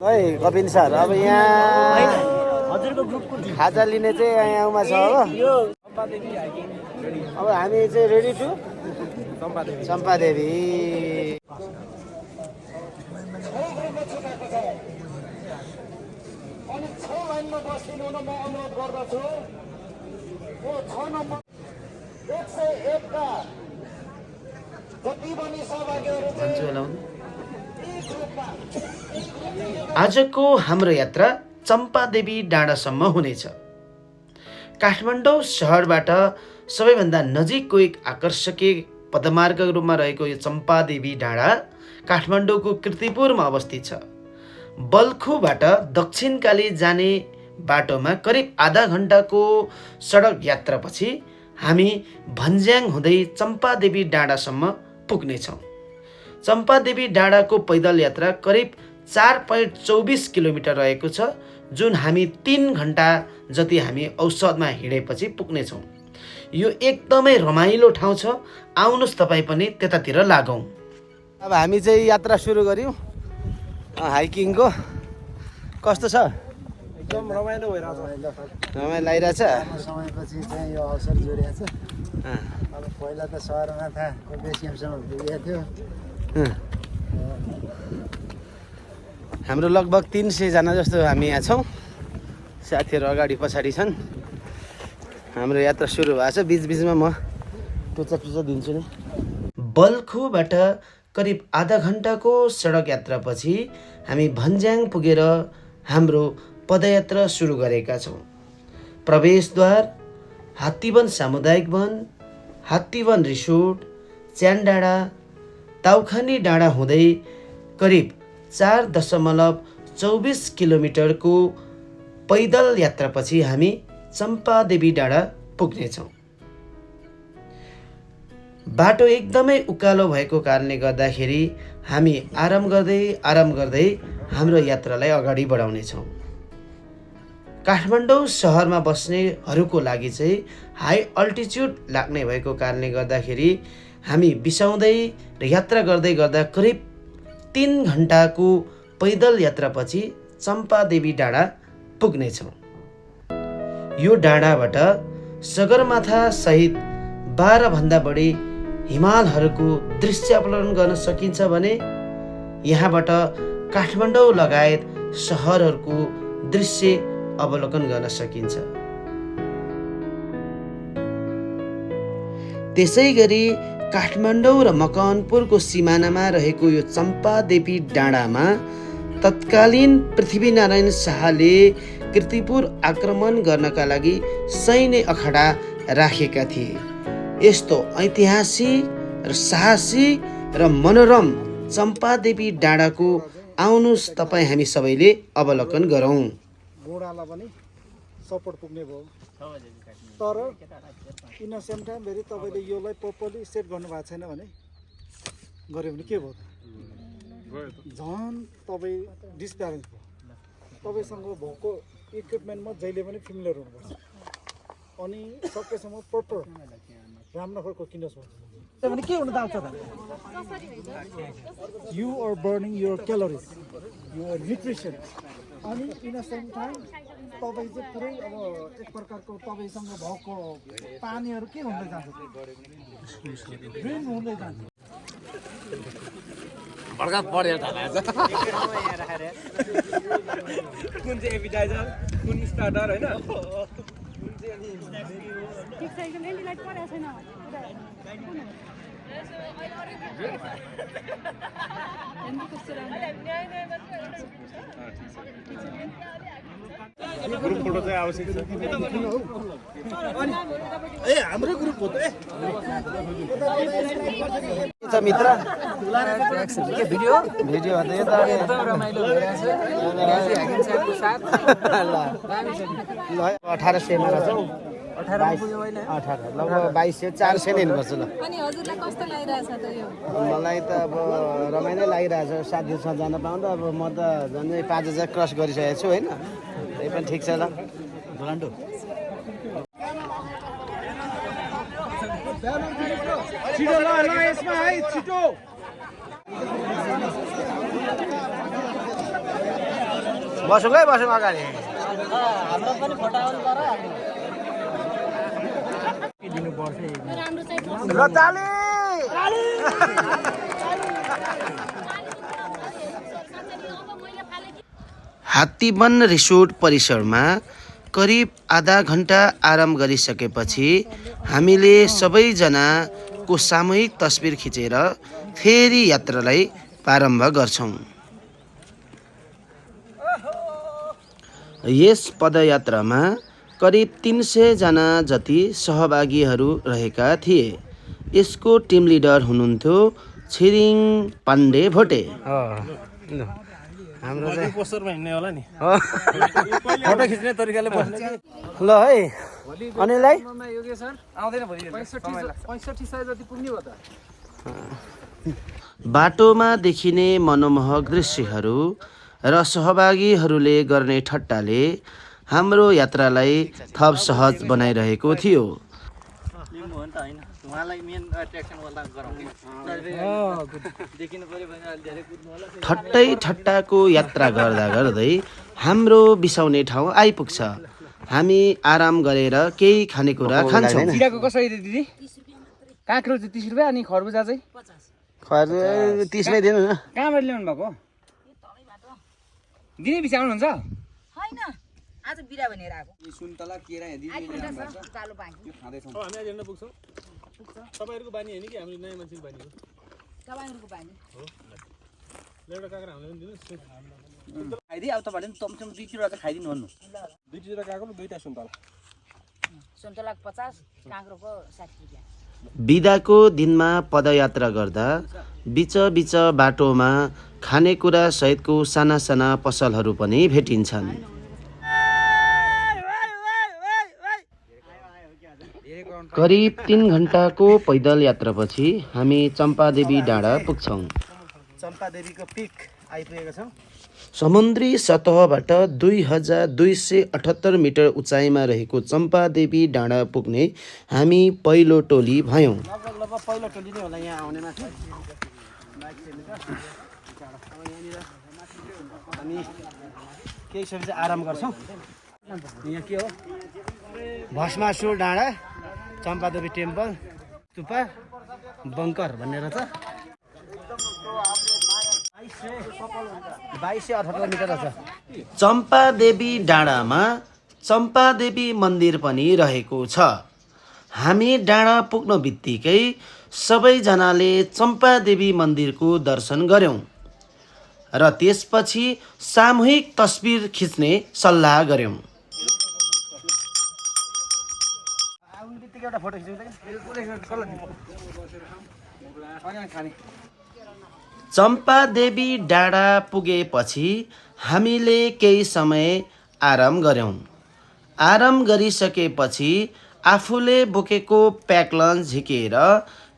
है कपिल सर अब यहाँ खाजा लिने चाहिँ यहाँमा छ हो अब हामी चाहिँ रेडी टु चम्पादेवी आजको हाम्रो यात्रा चम्पादेवी डाँडासम्म हुनेछ। काठमाडौँ शहरबाट सबैभन्दा नजिकको एक आकर्षकीय पदमार्ग रूपमा रहेको यो चम्पादेवी डाँडा काठमाडौँको कीर्तिपुरमा अवस्थित छ। बल्खुबाट दक्षिणकाली जाने बाटोमा करिब आधा घण्टाको सडक यात्रापछि हामी भन्ज्याङ हुँदै चम्पादेवी डाँडासम्म पुग्नेछौँ। चम्पादेवी डाँडाको पैदल यात्रा करिब 4.24 किलोमिटर रहेको छ, जुन हामी 3 घण्टा जति हामी औसतमा हिँडेपछि पुग्नेछौँ। यो एकदमै रमाइलो ठाउँ छ, आउनुहोस् तपाईँ पनि त्यतातिर लागौँ। अब हामी चाहिँ यात्रा सुरु गऱ्यौँ हाइकिङको। कस्तो छ? एकदम रमाइलो भइरहेछ। रमाइलो लागिरहेछ। समयपछि चाहिँ यो अवसर जोडिएको छ। अब पहिला त सहरमा था बेसिएमसम्म पुगेको थियो। हाम्रो लगभग 300 जना जस्तो हामी यहाँ छौँ। साथीहरू अगाडि पछाडि छन्। हाम्रो यात्रा सुरु भएको छ। बिचबिचमा म टुचा दिन्छु नि। बल्खुबाट करिब आधा घण्टाको सडक यात्रापछि हामी भन्ज्याङ पुगेर हाम्रो पदयात्रा सुरु गरेका छौँ। प्रवेशद्वार हात्तीवन सामुदायिक वन, हात्तीवन रिसोर्ट, च्यान डाँडा, ताउखानी डाँडा हुँदै करिब 4.24 किलोमिटरको पैदल यात्रापछि हामी चम्पादेवी डाँडा पुग्नेछौँ। बाटो एकदमै उकालो भएको कारणले गर्दाखेरि हामी आराम गर्दै हाम्रो यात्रालाई अगाडि बढाउनेछौँ। काठमाडौँ शहरमा बस्नेहरूको लागि चाहिँ हाई अल्टिच्युड लाग्ने भएको कारणले गर्दाखेरि हामी बिसाउँदै र यात्रा गर्दै गर्दा करिब 3 घण्टाको पैदल यात्रापछि चम्पादेवी डाँडा पुग्नेछौँ। यो डाँडाबाट सगरमाथा सहित 12 भन्दा बढी हिमालहरूको दृश्य अवलोकन गर्न सकिन्छ भने यहाँबाट काठमाडौँ लगायत सहरहरूको दृश्य अवलोकन गर्न सकिन्छ। त्यसैगरी काठमाडौँ र मकवानपुरको सिमानामा रहेको यो चम्पादेवी डाँडामा तत्कालीन पृथ्वीनारायण शाहले कीर्तिपुर आक्रमण गर्नका लागि सैन्य अखाडा राखेका थिए। यस्तो ऐतिहासिक र साहसिक र मनोरम चम्पादेवी डाँडाको आउनुहोस् तपाईँ हामी सबैले अवलोकन गरौँ। घोडालाई पनि सपोर्ट पुग्ने भयो, तर इन सेम टाइम फेरि तपाईँले योलाई प्रोपरली सेट गर्नु भएको छैन भने गऱ्यो भने के भयो त? झन् तपाईँ डिसब्यालेन्स भयो। तपाईँसँग भएको इक्विपमेन्टमा जहिले पनि फिमिलर हुनुपर्छ अनि सकेसम्म प्रपर राम्रो खालको किनोस् भन्छ भने के हुन जान्छ त? You are burning your calories, your nutrition, अनि इन अ सेम टाइम तपाईँ चाहिँ पुरै अब एक प्रकारको तपाईँसँग भएको पानीहरू के हुँदै जान्छ? ड्रेन हुँदै जान्छ। भड्का पढेर कुन चाहिँ एपिटाइजर, कुन स्टार्टर हैन? ठीक छ, एकदम एन्टिलाइट परेको छैन। ग्रुप फोटो चाहिँ आवश्यक छ। ए हाम्रो ग्रुप हो त। मित्र के भिडियो भिडियो एकदम रमाइलो भइरहेछ। साथको साथ ल 1800 मा छौ। 18 पुग्यो होइन? 18 लगभग 2200 400 नै हिँड्नुपर्छ ल। अनि हजुरलाई कस्तो लागिरहेछ त यो? मलाई त अब रमाइलो लागिरहेछ। साथीहरूसँग जान पाउँदा अब म त झन्डै 5000 क्रस गरिसकेको छु होइन। त्यही पनि ठिक छ ल। डोलान्डो छिटो ल यसमा है, छिटो। बसौँ अगाडि ल चाले हात्तीवन रिसोर्ट परिसरमा करिब आधा घण्टा आराम गरिसकेपछि हामीले सबैजनाको सामूहिक तस्बिर खिचेर फेरि यात्रालाई प्रारम्भ गर्छौँ। यस पदयात्रामा करिब 300 जना जति सहभागीहरू रहेका थिए। यसको टिम लिडर हुनुहुन्थ्यो छिरिङ पाण्डे भोटे। हाम्रो चाहिँ पोस्टरमा हिँड्ने होला नि फोटो खिच्ने तरिकाले ल है अनिललाई योगेश सर आउँदैन भोलि 65 सय जति पुग्ने भयो त। बाटोमा देखिने मनमोहक दृश्यहरू र सहभागीहरूले गर्ने ठट्टाले हाम्रो यात्रालाई थप सहज बनाइरहेको थियो। ठट्टै ठट्टाको यात्रा गर्दा गर्दै हाम्रो बिसाउने ठाउँ आइपुग्छ। हामी आराम गरेर केही खानेकुरा खान्छौँ। जिराको कसरी दिदी? काँक्रो चाहिँ 30 रुपियाँ अनि खरबुजा चाहिँ 30 मै दिनु न। कहाँबाट ल्याउनु भएको? दिने पछि आउनुहुन्छ? हैन आज बिरा भनेर आको सुन्तला केरा दिदी कालो बाँकी त्यो खाँदैछौँ। हामी आज हेर्न पुग्छौँ। तपाईँहरूको बानी होइन कि हामीले नयाँ मान्छेको बानी हो? तपाईहरुको बानी एउटा काँक्रा हामीले पनि दिनुहोस्। खाइदिए अब तपाईँले पनि तमसम 2 किलो चाहिँ खाइदिनु भन्नु। 2 किलो काँक्रो 2टा सुन्तला। सुन्तलाको 50 काँक्रोको 60 रुपैयाँ। बिदाको दिनमा पदयात्रा गर्दा बिच बाटोमा खानेकुरा सहितको साना साना पसलहरू पनि भेटिन्छन्। करिब 3 घण्टाको पैदल यात्रापछि हामी चम्पादेवी डाँडा पुग्छौँ। चम्पादेवीको पिक आइपुगेका छौँ। समुद्री सतहबाट 2278 मिटर उचाइमा रहेको चम्पादेवी डाँडा पुग्ने हामी पहिलो टोली भयौँ। लगभग पहिलो टोली नै होला यहाँ आउने माथि। हामी केही समय चाहिँ आराम गर्छौँ। यहाँ के हो? भस्मासुर डाँडा, चम्पादेवी टेम्पल, तुपा बङ्कर भनेर छ। 2278 मिटर छ। चम्पादेवी डाँडामा चम्पादेवी मन्दिर पनि रहेको छ। हामी डाँडा पुग्न बित्तिकै सबैजनाले चम्पादेवी मन्दिरको दर्शन गर्यौँ र त्यसपछि सामूहिक तस्बिर खिच्ने सल्लाह गर्यौँ। चम्पादेवी डाँडा पुगेपछि हामीले केही समय आराम गर्यौँ। आराम गरिसकेपछि आफूले बोकेको प्याक लन्च झिकेर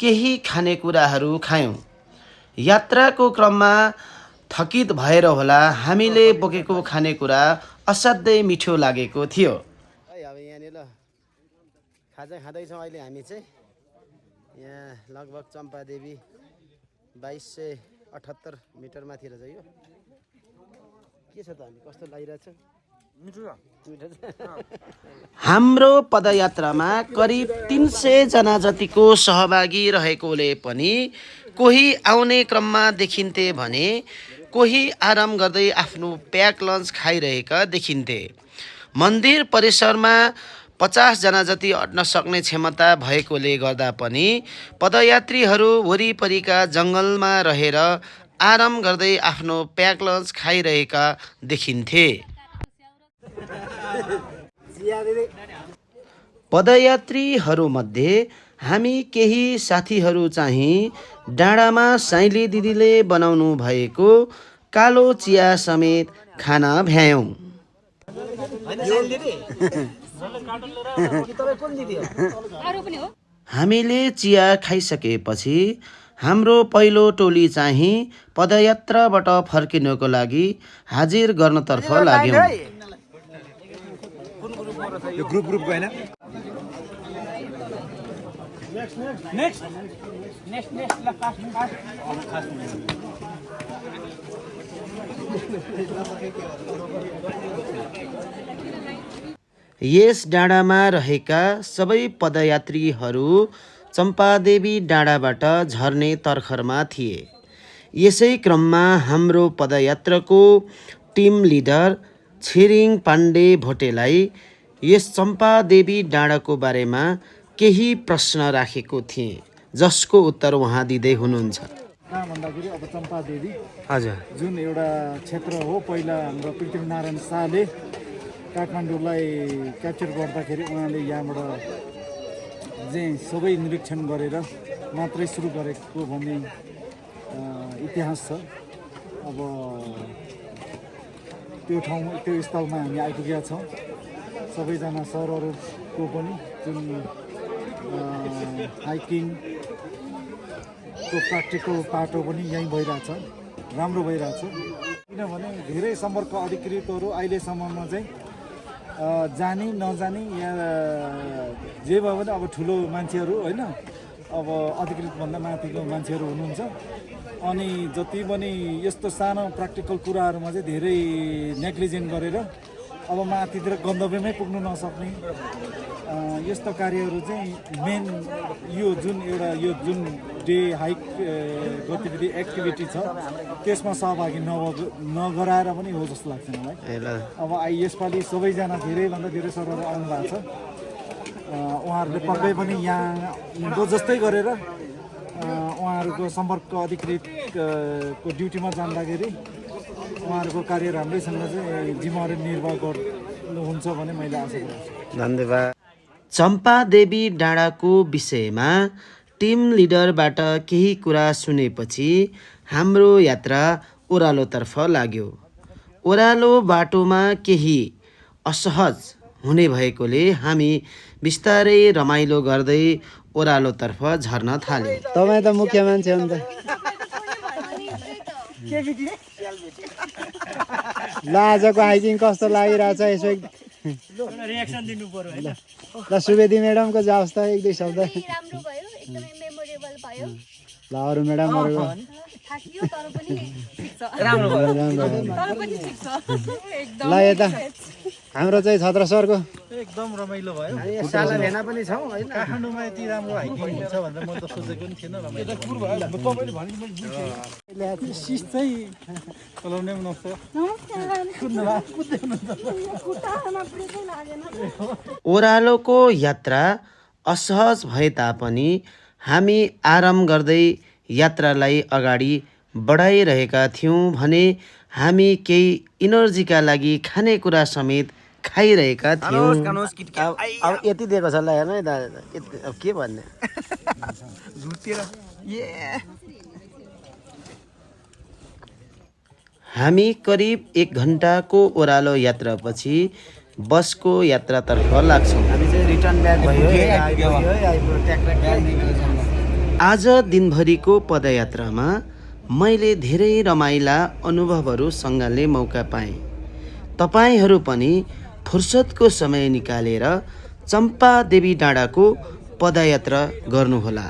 केही खानेकुराहरू खायौँ। यात्राको क्रममा थकित भएर होला हामीले बोकेको खानेकुरा असाध्यै मिठो लागेको थियो। अब यहाँनिर खाजा खाँदैछौँ अहिले हामी चाहिँ। यहाँ लगभग चम्पादेवी 2278 मिटर माथि रहेछ। यो के छ त हामी कस्तो लागिरहेछ? हाम्रो पदयात्रामा करिब 300 जना जतिको सहभागी रहेकोले पनि कोही आउने क्रममा देखिन्थे भने कोही आराम गर्दै आफ्नो प्याक लन्च खाइरहेका देखिन्थे। मन्दिर परिसरमा 50 जना जति अट्न सक्ने क्षमता भएकोले गर्दा पनि पदयात्रीहरू वरिपरिका जङ्गलमा रहेर आराम गर्दै आफ्नो प्याक लन्च खाइरहेका देखिन्थे। पदयात्रीहरूमध्ये हामी केही साथीहरू चाहिँ डाँडामा साइली दिदीले बनाउनु भएको कालो चिया समेत खान भ्यायौँ। हामीले चिया खाइसकेपछि हाम्रो पहिलो टोली चाहिँ पदयात्राबाट फर्किनको लागि हाजिर गर्नतर्फ लाग्यौँ। यो ग्रुप गएन। नेक्स्ट यस डाँडामा रहेका सबै पदयात्रीहरू चम्पादेवी डाँडाबाट झर्ने तर्खरमा थिए। यसै क्रममा हाम्रो पदयात्राको टिम लिडर छिरिङ पाण्डे भोटेलाई यस चम्पादेवी डाँडाको बारेमा केही प्रश्न राखेको थिएँ, जसको उत्तर उहाँ दिँदै हुनुहुन्छ। कहाँ भन्दाखेरि अब चम्पादेवी हजुर, जुन एउटा क्षेत्र हो, पहिला हाम्रो पृथ्वीनारायण शाहले काठमाडौँलाई क्याप्चर गर्दाखेरि उहाँले यहाँबाट चाहिँ सबै निरीक्षण गरेर मात्रै सुरु गरेको भन्ने इतिहास छ। अब त्यो ठाउँ त्यो स्थलमा हामी आइपुगेका छौँ। सबैजना सरहरूको पनि जुन हाइकिङको प्र्याक्टिकल पाटो पनि यहीँ भइरहेछ, राम्रो भइरहेछ। किनभने धेरै सम्पर्क अधिकृतहरू अहिलेसम्ममा चाहिँ जानी नजानी यहाँ जे भए पनि अब ठुलो मान्छेहरू होइन, अब अधिकृतभन्दा माथिको मान्छेहरू हुनुहुन्छ। अनि जति पनि यस्तो सानो प्र्याक्टिकल कुराहरूमा चाहिँ धेरै नेग्लिजेन्ट गरेर अब माथितिर गन्तव्यमै पुग्नु नसक्ने यस्तो कार्यहरू चाहिँ मेन यो जुन डे हाइक गतिविधि एक्टिभिटी छ त्यसमा सहभागी नगराएर पनि हो जस्तो लाग्छ मलाई। अब यसपालि सबैजना धेरैभन्दा धेरै सरहरू आउनु भएको छ। उहाँहरूले पक्कै पनि यहाँको जस्तै गरेर उहाँहरूको सम्पर्क अधिकृतको ड्युटीमा जाँदाखेरि उहाँहरूको कार्य राम्रैसँग चाहिँ जिम्मेवारी निर्वाह गर्नुहुन्छ भन्ने मैले आशा गर्छु। धन्यवाद। चम्पादेवी डाँडाको विषयमा टिम लिडरबाट केही कुरा सुनेपछि हाम्रो यात्रा ओह्रालोतर्फ लाग्यो। ओह्रालो बाटोमा केही असहज हुने भएकोले हामी बिस्तारै रमाइलो गर्दै ओह्रालोतर्फ झर्न थाल्यौँ। तपाईँ त मुख्य मान्छे हो नि त। ल आजको हाइकिङ कस्तो लागिरहेछ यसो रिएक्सन दिनु पर्यो हैन। ल सुवेदी म्याडमको जाओस् त एक दुई शब्द। राम्रो भयो, एकदमै मेमोरेबल भयो। ल अरू म्याडमहरुको थाकियो तर पनि राम्रो भयो। तर पनि ठिक छ एकदम। ल यता हाम्रो चाहिँ छत्र सरको एकदम रमाइलो भयो। साला भेना पनि छौँ होइन। काठमाडौँमा यति राम्रो हाइकिङ हुन्छ भनेर म त सोचेको पनि थिएन। तपाईँले भने मैले बुझेँ। सिस चाहिँ चलाउने पनि नसक्छ। ओह्रालोको यात्रा असहज भए तापनि हामी आराम गर्दै यात्रालाई अगाडि बढाइरहेका थियौँ भने हामी केही इनर्जीका लागि खानेकुरा समेत खाइरहेका थियौँ। अब यति दिएको छ ल हेर्नु है दादा, अब के भन्ने। हामी करिब 1 घन्टाको ओह्रालो यात्रापछि बसको यात्रातर्फ लाग्छौँ। हामी चाहिँ रिटर्न ब्याक भयो। आज दिनभरिको पदयात्रामा मैले धेरै रमाइला अनुभवहरू सँगले मौका पाएँ। तपाईहरू पनि फुर्सदको समय निकालेर चम्पादेवी डाँडाको पदयात्रा गर्नुहोला।